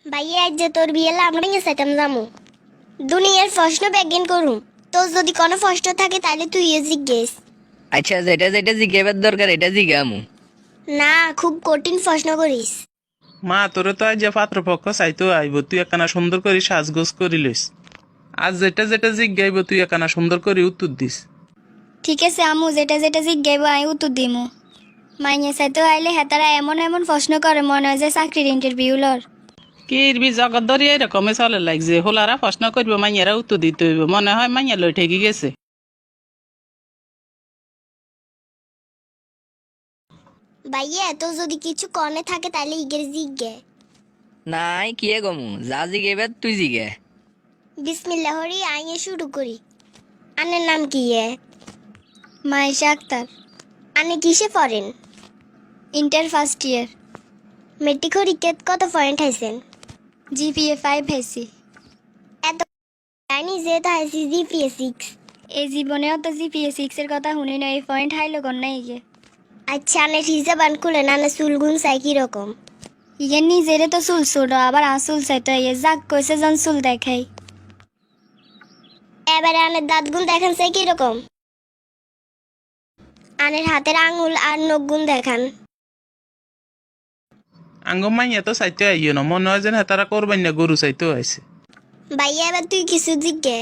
ভাইয়া আজ যে তোর বিয়ে আমরা সেটাম যামু দুনিয়ার প্রশ্ন ব্যাগিন করুম তোর যদি কোনো প্রশ্ন থাকে তাহলে তুই জিজ্ঞেস। আচ্ছা, যেটা যেটা জিজ্ঞাবার দরকার এটা জিজ্ঞামু। না, খুব কঠিন প্রশ্ন করিস। মা তোরে তো আজ যে পাত্রপক্ষ চাইতো আইব, তুই একখানা সুন্দর করে সাজগোজ করি লইস। আজ যেটা যেটা জিজ্ঞাইব তুই একখানা সুন্দর করে উত্তর দিস। ঠিক আছে আমু, যেটা যেটা জিজ্ঞাইব আমি উত্তর দিমু। মাইনে চাইতে আইলে হেতারা এমন এমন প্রশ্ন করে মনে হয় যে চাকরির ইন্টারভিউ লর। কিরবি জগৎ ধরি এরকমই চলে লাগছে, হোলারা প্রশ্ন করবো মাইয়ারা উত্তর দিতে হইব, মনে হয় মাইয়া লই ঠেকি গেছে। ভাইয়া তোর যদি কিছু কনে থাকে তাহলে ইগের জিজ্ঞে। নাই কিয়ে গমু, যা জিজ্ঞাবার তুই জিজ্ঞা। বিসমিল্লাহ হরি আইয়ে শুরু করি। আনের নাম কি এ? মাইশা আক্তার। আনে কিসে পড়েন? Inter first year. মেট্রিক পরীক্ষাত কত পয়েন্ট হাইছেন? জিপিএ 5 হয়েছি। এত জানি যে তো হাইছি জিপিএ 6। এই জীবনেও তো জিপিএ 6 এর কথা শুনি না, এই পয়েন্ট হাইলো কর না ইগে। আচ্ছা আনের হিসাবান খুলে না চুলগুন চাই কিরকম? ইগে নিজেরে তো চুল ছোট, আবার আসুল চাইতো ইয়ে যাক কইছে জন চুল দেখাই। এবারে আনের দাঁতগুন দেখান চাই কিরকম? আনের হাতের আঙুল আর নখগুন দেখান। আঙ্গ মাইয়া তো চাইতে আইও না, মনে হয় যেন হেতারা করবেন না, গরু চাইতেও আইছে। ভাইয়া এবার তুই কিছু জিজ্ঞে।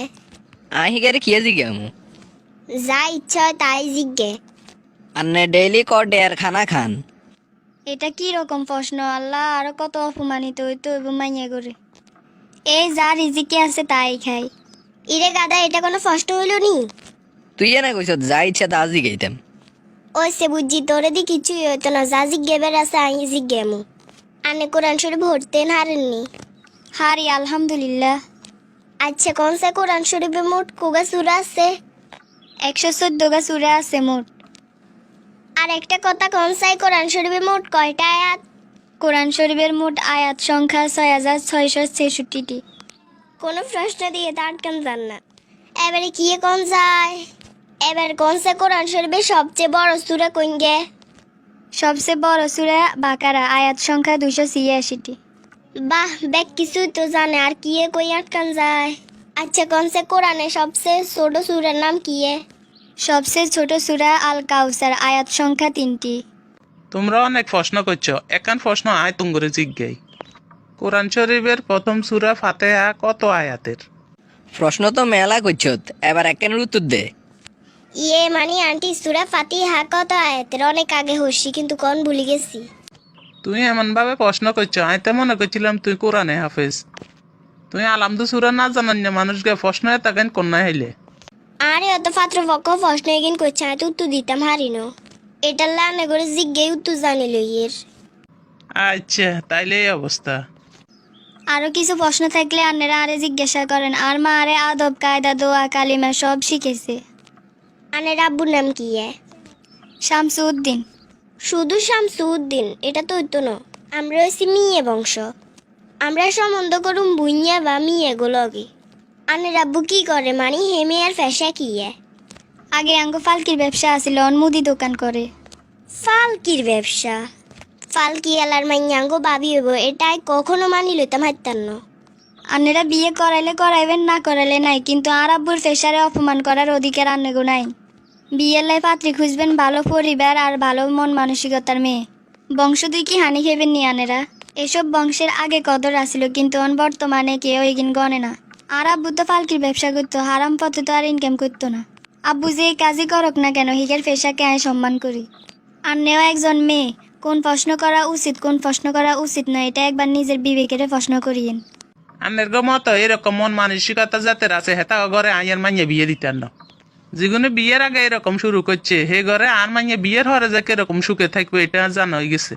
আহিকারে কিয়ে জিজ্ঞামু। যা ইচ্ছা হয় তাই জিজ্ঞে। আন্নে ডেইলি ক ডেয়ার খানা খান। এটা কি রকম প্রশ্ন আল্লাহ, আরো কত অপমানিত হইতো হইব মাইয়া করে। এই যা রিজিকে আছে তাই খাই। ইরে গাদা, এটা কোনো প্রশ্ন হইল নি? তুই এনে কইস যা ইচ্ছা তা জিজ্ঞাইতাম। ওই সে বুঝছি তোরে দি কিছুই হইতো না, যা জিজ্ঞেবার আছে আই জিজ্ঞেমু। আনে কোরআন শরীফ ভরতেন হারেননি? হারি আলহামদুলিল্লাহ। আচ্ছা কোন সে কোরআন শরীফে মোট কোগা সূরা আছে? 114 গা সূরা আছে মোট। আর একটা কথা, কোন সাই কোরআন শরীফে মোট কয়টা আয়াত? কোরআন শরীফের মোট আয়াত সংখ্যা 6666টি। কোনো প্রশ্ন দিয়ে তা আটকান যান না। এবারে কি কোন যায়? এবার কোন সে কোরআন শরীফের সবচেয়ে বড় সূরা কোন গে? সবচেয়ে বড় সূরা বাকারা, আয়াত সংখ্যা 286টি। বাহ, বেক কিছুই তো জানে, আর কি কই আটকান যায়? আচ্ছা কোন সে কোরআনের সবচেয়ে ছোট সূরার নাম কি? সবচেয়ে ছোট সূরা আল কাউসার, আয়াত সংখ্যা 3টি। তোমরা অনেক প্রশ্ন করছো, একান প্রশ্ন আয় তুঙ্গরে জিজ্ঞাই। কোরআন শরীফের প্রথম সূরা ফাতিহা কত আয়াতের? প্রশ্ন তো মেলা করছত, এবার একখানের উত্তর দে। ইয়ে মানে আন্টি, সূরা ফাতিহা কত আয়াতের? অনেক আগে হচ্ছি কিন্তু কোন ভুলে গেছি। তুই এমন ভাবে প্রশ্ন করছো, আমি তো মনে করছিলাম তুই কোরআনে হাফেজ। তুই আলামদু সূরা না জানান না মানুষকে প্রশ্ন এতকেন কন্যা হইলে। আরে অত পাত্রপক্ষ প্রশ্ন এগিন করছে, আমি তো উত্তর দিতাম হারিনো। এটার লানে করে জিজ্ঞে উত্তর জানিল ইয়ের। আচ্ছা তাইলে এই অবস্থা। আরো কিছু প্রশ্ন থাকলে আপনারা আরে জিজ্ঞাসা করেন। আর মা আরে আদব কায়দা দোয়া কালিমা সব শিখেছে। আনের আব্বুর নাম কি? শামসুদ্দিন। শুধু শামসুদ্দিন? এটা তো হইতো না। আমরা হয়েছি মিয়ে বংশ। আমরা সম্বন্ধ করুম ভুইয়া বা মিয়ে গোলগে। আনের আব্বু কি করে, মানে হেমে আর ফেসা কি? আগে আঙ্গ ফালকির ব্যবসা আছিল, মুদি দোকান করে। ফালকির ব্যবসা? ফালকি এলার মাইয়াঙ্গ বাবি হইব, এটাই কখনো মানি লইতাম হাইতাম না। আন্নেরা বিয়ে করাইলে করাইবেন, না করাইলে নাই, কিন্তু আর আব্বুর ফেসারে অপমান করার অধিকার আন্নেগো নাই। বিয়ের লাই পাত্রী খুঁজবেন ভালো পরিবার আর ভালো মন মানসিকতার মেয়ে। বংশ দুই কি হানি খেবেন নি আনেরা? এসব বংশের আগে কদর আসিল, কিন্তু বর্তমানে কেউ এগিন গনে না। আর আব্বু তো ফালকির ব্যবসা করতো, হারাম পথে তো আর ইনকাম করতো না। আব্বু যে কাজই করক না কেন, হিগের পেশাকে আমি সম্মান করি। আন্নেও একজন মেয়ে, কোন প্রশ্ন করা উচিত কোন প্রশ্ন করা উচিত নয় এটা একবার নিজের বিবেকের প্রশ্ন করিয়েন। আনের মতো এরকম মন মানসিকতা যাদের আছে হেতা ঘরে আইয়ের মাইয়া বিয়ে দিতেন না। যেগুলো বিয়ের আগে এরকম শুরু করছে হে ঘরে আর মাইয়া বিয়ের হরে যে কিরকম সুখে থাকবে এটা জানা হয়ে গেছে।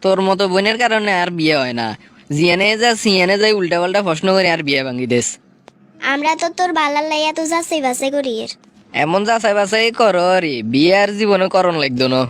তোর মতো বোনের কারণে আর বিয়ে হয় না। জিয়ানে যা সিয়ানে যাই উল্টা পাল্টা প্রশ্ন করে আর বিয়ে ভাঙি দেশ। আমরা তো তোর বালার লাইয়া তো যাচাই বাছাই করি। এমন যাচাই বাছাই করো রে, বিয়ে আর জীবনে করণ লাগতো না।